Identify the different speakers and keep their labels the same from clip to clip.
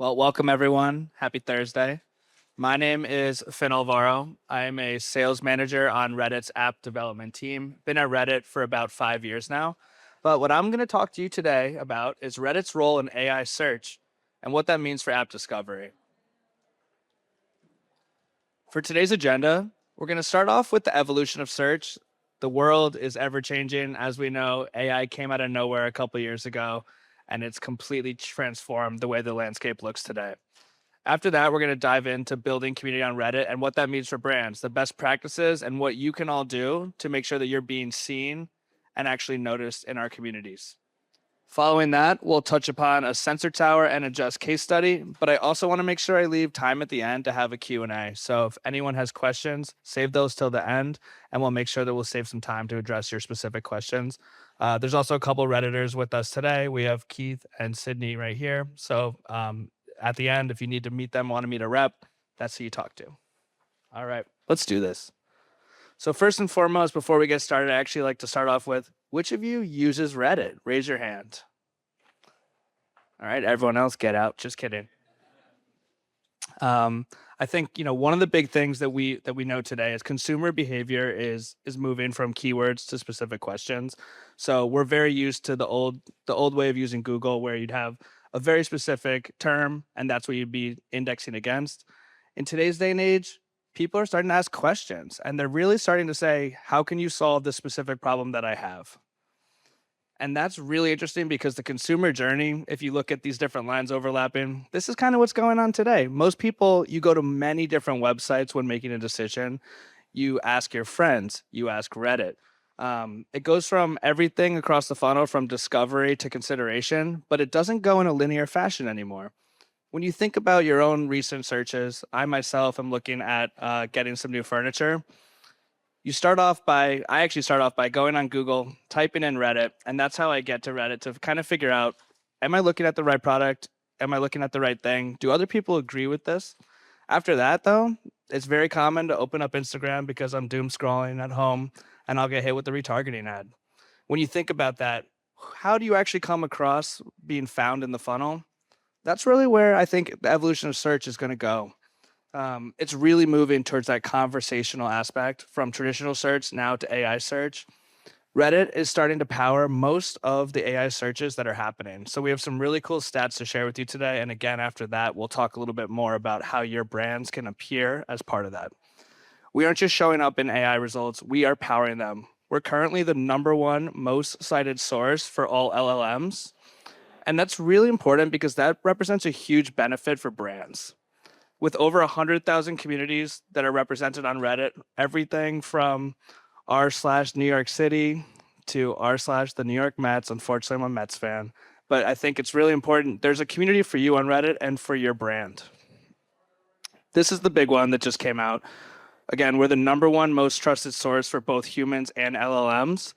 Speaker 1: Well, welcome everyone. Happy Thursday. My name is Finn Alvaro. I am a sales manager on Reddit's app development team. Been at Reddit for about 5 years now. But what I'm going to talk to you today about is Reddit's role in AI search and what that means for app discovery. For today's agenda, we're going to start off with the evolution of search. The world is ever changing. As we know, AI came out of nowhere a couple years ago, and it's completely transformed the way the landscape looks today. After that, we're going to dive into building community on Reddit and what that means for brands, the best practices, and what you can all do to make sure that you're being seen and actually noticed in our communities. Following that, we'll touch upon a sensor tower and a just case study, but I also want to make sure I leave time at the end to have a Q&A. So if anyone has questions, save those till the end, and we'll make sure that we'll save some time to address your specific questions. There's also a couple Redditors with us today. We have Keith and Sydney right here. So at the end, if you need to meet them, want to meet a rep, that's who you talk to. All right, let's do this. So first and foremost, before we get started, I actually like to start off with, which of you uses Reddit? Raise your hand. All right, everyone else get out. Just kidding. I think one of the big things that we know today is consumer behavior is moving from keywords to specific questions. So we're very used to the old way of using Google, where you'd have a very specific term, and that's what you'd be indexing against. In today's day and age, people are starting to ask questions, and they're really starting to say, how can you solve this specific problem that I have? And that's really interesting because the consumer journey, if you look at these different lines overlapping, this is kind of what's going on today. Most people, you go to many different websites when making a decision. You ask your friends, you ask Reddit. It goes from everything across the funnel from discovery to consideration, but it doesn't go in a linear fashion anymore. When you think about your own recent searches, I myself am looking at getting some new furniture. I actually start off by going on Google, typing in Reddit, and that's how I get to Reddit to kind of figure out, am I looking at the right product? Am I looking at the right thing? Do other people agree with this? After that, though, it's very common to open up Instagram because I'm doom scrolling at home and I'll get hit with the retargeting ad. When you think about that, how do you actually come across being found in the funnel? That's really where I think the evolution of search is going to go. It's really moving towards that conversational aspect from traditional search now to AI search. Reddit is starting to power most of the AI searches that are happening. So we have some really cool stats to share with you today. And again, after that, we'll talk a little bit more about how your brands can appear as part of that. We aren't just showing up in AI results, we are powering them. We're currently the #1 most cited source for all LLMs. And that's really important because that represents a huge benefit for brands. With over 100,000 communities that are represented on Reddit, everything from r/New York City to r/the New York Mets. Unfortunately, I'm a Mets fan, but I think it's really important. There's a community for you on Reddit and for your brand. This is the big one that just came out. Again, we're the #1 most trusted source for both humans and LLMs.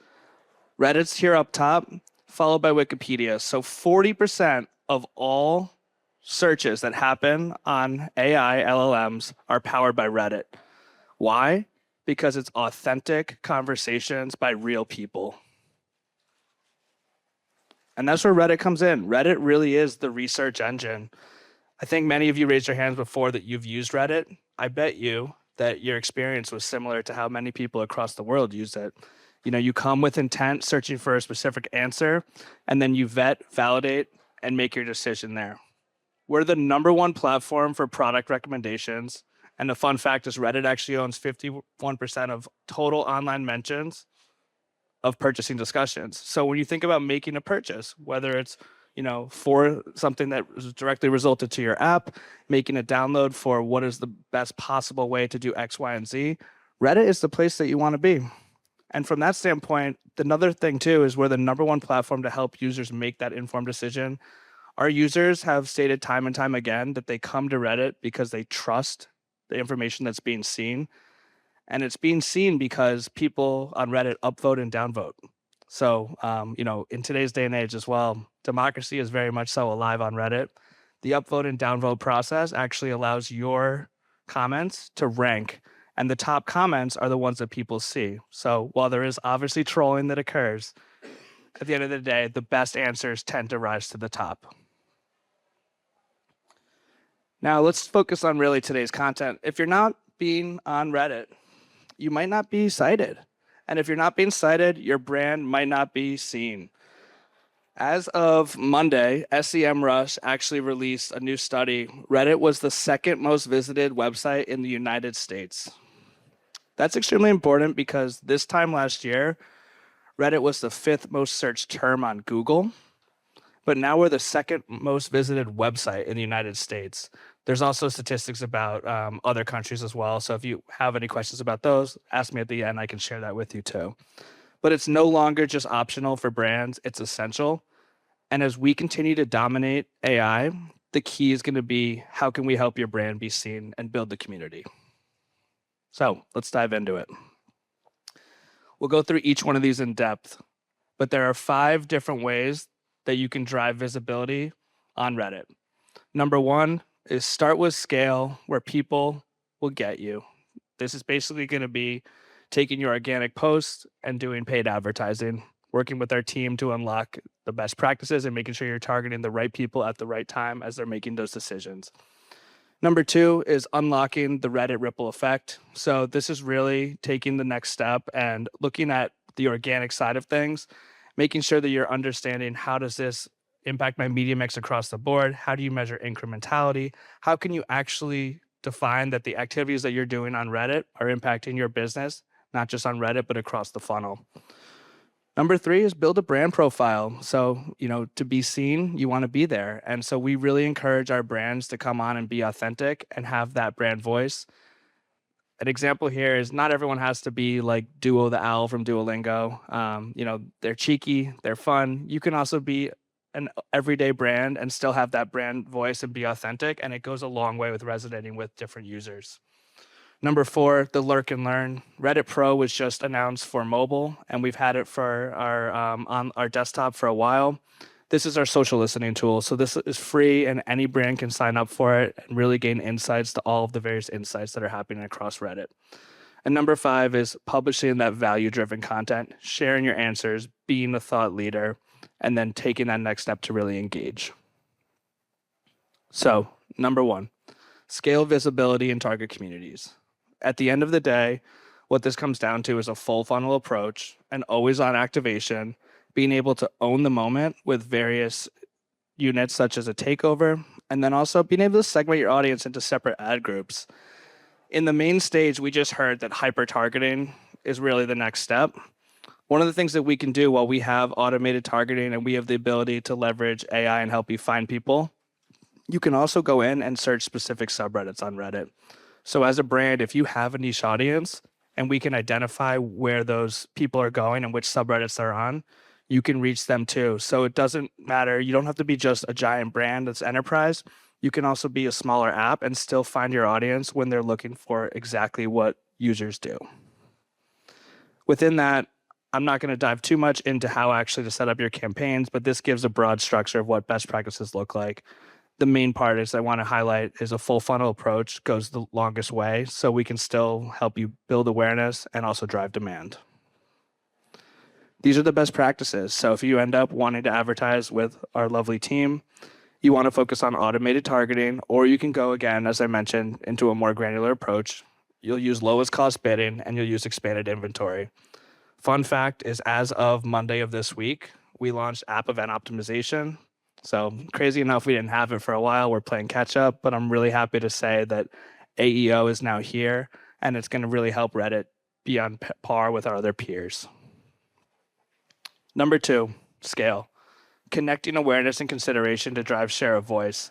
Speaker 1: Reddit's here up top, followed by Wikipedia. So 40% of all searches that happen on AI LLMs are powered by Reddit. Why? Because it's authentic conversations by real people. And that's where Reddit comes in. Reddit really is the research engine. I think many of you raised your hands before that you've used Reddit. I bet you that your experience was similar to how many people across the world use it. You come with intent, searching for a specific answer, and then you vet, validate, and make your decision there. We're the #1 platform for product recommendations. And the fun fact is Reddit actually owns 51% of total online mentions of purchasing discussions. So when you think about making a purchase, whether it's for something that is directly resulted to your app, making a download for what is the best possible way to do X, Y, and Z, Reddit is the place that you want to be. And from that standpoint, another thing too is we're the #1 platform to help users make that informed decision. Our users have stated time and time again that they come to Reddit because they trust the information that's being seen. And it's being seen because people on Reddit upvote and downvote. So, in today's day and age as well, democracy is very much so alive on Reddit. The upvote and downvote process actually allows your comments to rank, and the top comments are the ones that people see. So while there is obviously trolling that occurs, at the end of the day, the best answers tend to rise to the top. Now let's focus on really today's content. If you're not being on Reddit, you might not be cited. And if you're not being cited, your brand might not be seen. As of Monday, SEMrush actually released a new study. Reddit was the second most visited website in the United States. That's extremely important because this time last year, Reddit was the fifth most searched term on Google, but now we're the second most visited website in the United States. There's also statistics about other countries as well. So if you have any questions about those, ask me at the end. I can share that with you too. But it's no longer just optional for brands, it's essential. And as we continue to dominate AI, the key is going to be how can we help your brand be seen and build the community? So let's dive into it. We'll go through each one of these in depth, but there are 5 different ways that you can drive visibility on Reddit. Number 1 is start with scale where people will get you. This is basically going to be taking your organic posts and doing paid advertising, working with our team to unlock the best practices and making sure you're targeting the right people at the right time as they're making those decisions. Number 2 is unlocking the Reddit ripple effect. So this is really taking the next step and looking at the organic side of things, making sure that you're understanding how does this impact my media mix across the board? How do you measure incrementality? How can you actually define that the activities that you're doing on Reddit are impacting your business, not just on Reddit, but across the funnel? Number 3 is build a brand profile. So, to be seen, you want to be there. And so we really encourage our brands to come on and be authentic and have that brand voice. An example here is not everyone has to be like Duo the Owl from Duolingo. They're cheeky, they're fun. You can also be an everyday brand and still have that brand voice and be authentic. And it goes a long way with resonating with different users. Number 4, the lurk and learn. Reddit Pro was just announced for mobile, and we've had it for our on our desktop for a while. This is our social listening tool. So this is free, and any brand can sign up for it and really gain insights to all of the various insights that are happening across Reddit. And number 5 is publishing that value-driven content, sharing your answers, being a thought leader, and then taking that next step to really engage. So, number 1, scale visibility in target communities. At the end of the day, what this comes down to is a full funnel approach and always on activation, being able to own the moment with various units such as a takeover, and then also being able to segment your audience into separate ad groups. In the main stage, we just heard that hyper targeting is really the next step. One of the things that we can do while we have automated targeting and we have the ability to leverage AI and help you find people, you can also go in and search specific subreddits on Reddit. So as a brand, if you have a niche audience and we can identify where those people are going and which subreddits they're on, you can reach them too. So it doesn't matter. You don't have to be just a giant brand that's enterprise. You can also be a smaller app and still find your audience when they're looking for exactly what users do. Within that, I'm not going to dive too much into how actually to set up your campaigns, but this gives a broad structure of what best practices look like. The main part is I want to highlight is a full funnel approach goes the longest way, so we can still help you build awareness and also drive demand. These are the best practices. So if you end up wanting to advertise with our lovely team, you want to focus on automated targeting, or you can go again, as I mentioned, into a more granular approach. You'll use lowest cost bidding and you'll use expanded inventory. Fun fact is as of Monday of this week, we launched app event optimization. So crazy enough, we didn't have it for a while. We're playing catch up, but I'm really happy to say that AEO is now here, and it's going to really help Reddit be on par with our other peers. Number 2, scale. Connecting awareness and consideration to drive share of voice.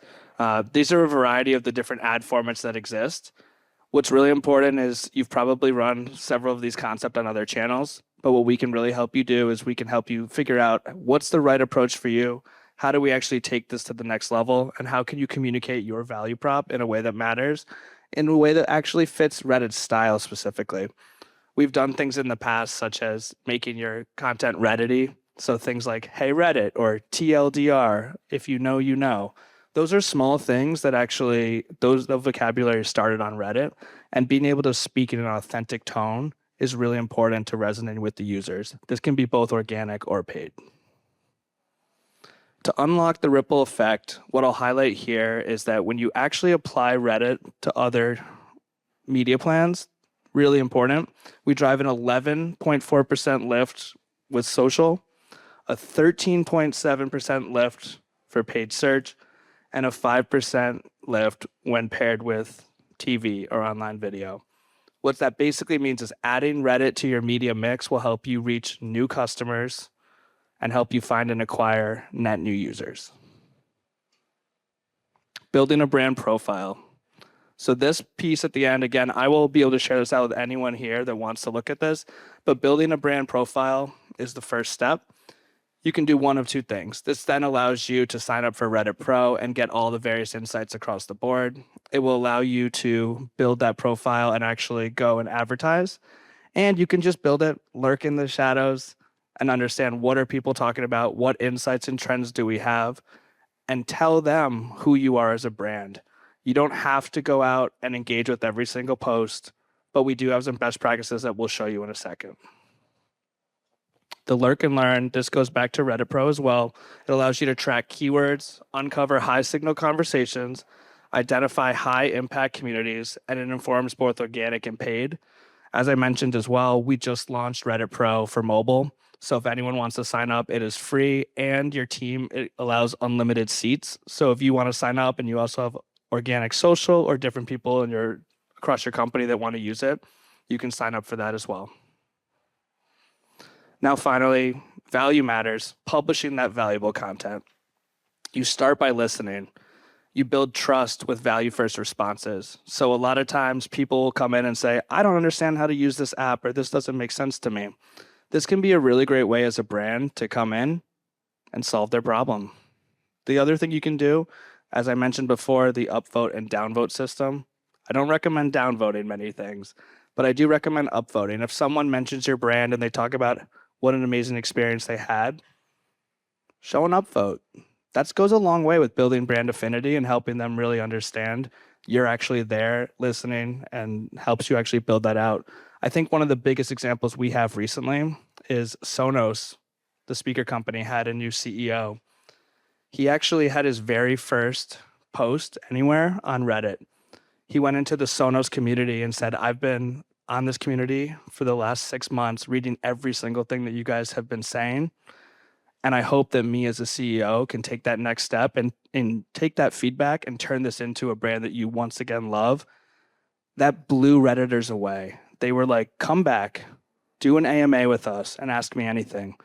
Speaker 1: These are a variety of the different ad formats that exist. What's really important is you've probably run several of these concepts on other channels, but what we can really help you do is we can help you figure out what's the right approach for you. How do we actually take this to the next level? And how can you communicate your value prop in a way that matters, in a way that actually fits Reddit's style specifically? We've done things in the past, such as making your content Reddity. So things like, hey Reddit, or TLDR, if you know, you know. Those are small things that actually, the vocabulary started on Reddit, and being able to speak in an authentic tone is really important to resonate with the users. This can be both organic or paid. To unlock the ripple effect, what I'll highlight here is that when you actually apply Reddit to other media plans, really important, we drive an 11.4% lift with social, a 13.7% lift for paid search, and a 5% lift when paired with TV or online video. What that basically means is adding Reddit to your media mix will help you reach new customers and help you find and acquire net new users. Building a brand profile. So this piece at the end, again, I will be able to share this out with anyone here that wants to look at this, but building a brand profile is the first step. You can do one of two things. This then allows you to sign up for Reddit Pro and get all the various insights across the board. It will allow you to build that profile and actually go and advertise. And you can just build it, lurk in the shadows, and understand what are people talking about, what insights and trends do we have, and tell them who you are as a brand. You don't have to go out and engage with every single post, but we do have some best practices that we'll show you in a second. The lurk and learn, this goes back to Reddit Pro as well. It allows you to track keywords, uncover high signal conversations, identify high impact communities, and it informs both organic and paid. As I mentioned as well, we just launched Reddit Pro for mobile. So if anyone wants to sign up, it is free, and your team, it allows unlimited seats. So if you want to sign up and you also have organic social or different people across your company that want to use it, you can sign up for that as well. Now, finally, value matters, publishing that valuable content. You start by listening. You build trust with value-first responses. So a lot of times people will come in and say, I don't understand how to use this app, or this doesn't make sense to me. This can be a really great way as a brand to come in and solve their problem. The other thing you can do, as I mentioned before, the upvote and downvote system. I don't recommend downvoting many things, but I do recommend upvoting. If someone mentions your brand and they talk about what an amazing experience they had, show an upvote. That goes a long way with building brand affinity and helping them really understand you're actually there listening and helps you actually build that out. I think one of the biggest examples we have recently is Sonos, the speaker company, had a new CEO. He actually had his very first post anywhere on Reddit. He went into the Sonos community and said, I've been on this community for the last 6 months, reading every single thing that you guys have been saying. And I hope that me as a CEO can take that next step and take that feedback and turn this into a brand that you once again love. That blew Redditors away. They were like, come back, do an AMA with us and ask me anything.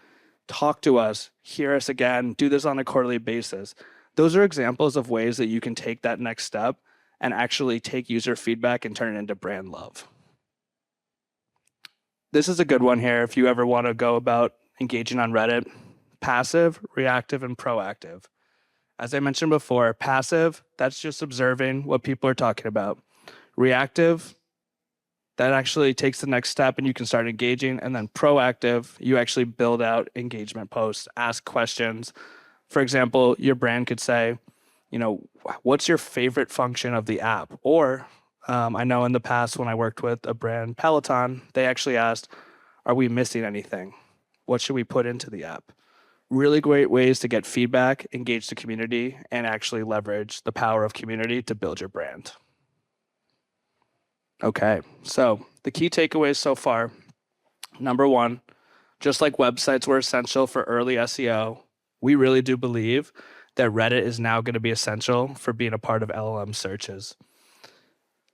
Speaker 1: Talk to us, hear us again, do this on a quarterly basis. Those are examples of ways that you can take that next step and actually take user feedback and turn it into brand love. This is a good one here if you ever want to go about engaging on Reddit. Passive, reactive, and proactive. As I mentioned before, passive, that's just observing what people are talking about. Reactive, that actually takes the next step and you can start engaging. And then proactive, you actually build out engagement posts, ask questions. For example, your brand could say, what's your favorite function of the app? Or I know in the past when I worked with a brand, Peloton, they actually asked, are we missing anything? What should we put into the app? Really great ways to get feedback, engage the community, and actually leverage the power of community to build your brand. Okay, so the key takeaways so far. Number one, just like websites were essential for early SEO, we really do believe that Reddit is now going to be essential for being a part of LLM searches.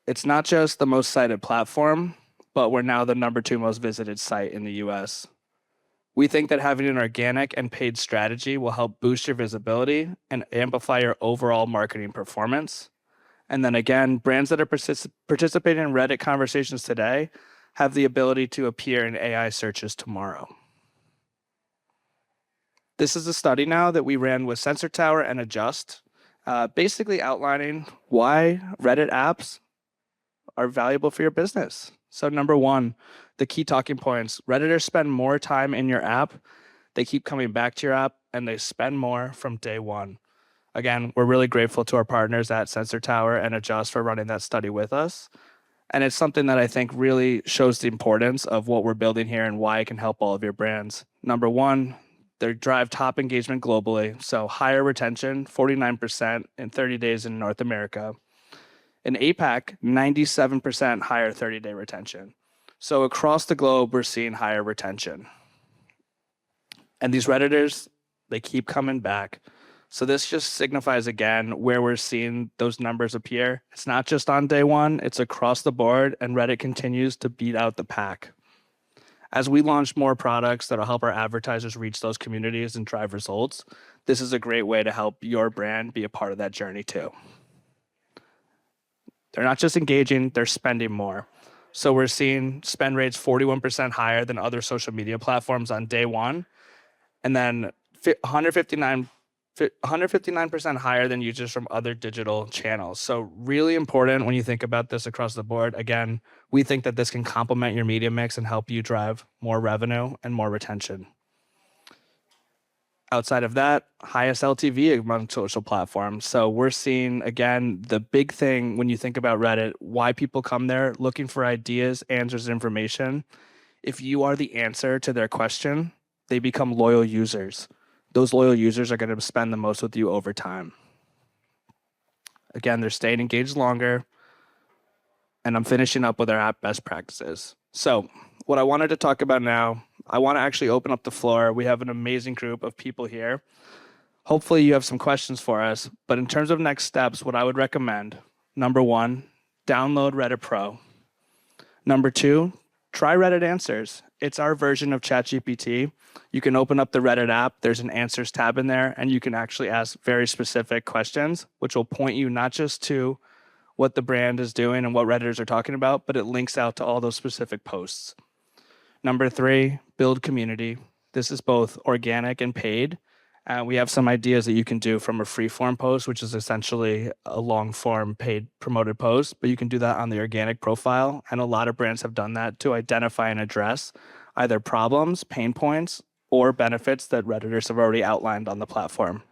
Speaker 1: It's not just the most cited platform, but we're now the number 2 most visited site in the US. We think that having an organic and paid strategy will help boost your visibility and amplify your overall marketing performance. And then again, brands that are participating in Reddit conversations today have the ability to appear in AI searches tomorrow. This is a study now that we ran with Sensor Tower and Adjust, basically outlining why Reddit apps are valuable for your business. So number one, the key talking points. Redditors spend more time in your app. They keep coming back to your app, and they spend more from day one. Again, we're really grateful to our partners at Sensor Tower and Adjust for running that study with us. And it's something that I think really shows the importance of what we're building here and why it can help all of your brands. Number one, They drive top engagement globally, so higher retention, 49% in 30 days in North America. In APAC, 97% higher 30-day retention. So across the globe, we're seeing higher retention. And these Redditors, they keep coming back. So this just signifies again where we're seeing those numbers appear. It's not just on day one, it's across the board, and Reddit continues to beat out the pack. As we launch more products that'll help our advertisers reach those communities and drive results, this is a great way to help your brand be a part of that journey too. They're not just engaging, they're spending more. So we're seeing spend rates 41% higher than other social media platforms on day one, and then 159% higher than users from other digital channels. So really important when you think about this across the board. Again, we think that this can complement your media mix and help you drive more revenue and more retention. Outside of that, highest LTV among social platforms. So we're seeing, again, the big thing when you think about Reddit, why people come there looking for ideas, answers, information. If you are the answer to their question, they become loyal users. Those loyal users are going to spend the most with you over time. Again, they're staying engaged longer. And I'm finishing up with our app best practices. So what I wanted to talk about now, I want to actually open up the floor. We have an amazing group of people here. Hopefully you have some questions for us. But in terms of next steps, what I would recommend, number one, download Reddit Pro. Number two, try Reddit Answers. It's our version of ChatGPT. You can open up the Reddit app. There's an answers tab in there, and you can actually ask very specific questions, which will point you not just to what the brand is doing and what Redditors are talking about, but it links out to all those specific posts. Number three, build community. This is both organic and paid. We have some ideas that you can do from a free form post, which is essentially a long form paid promoted post, but you can do that on the organic profile. And a lot of brands have done that to identify and address either problems, pain points, or benefits that Redditors have already outlined on the platform.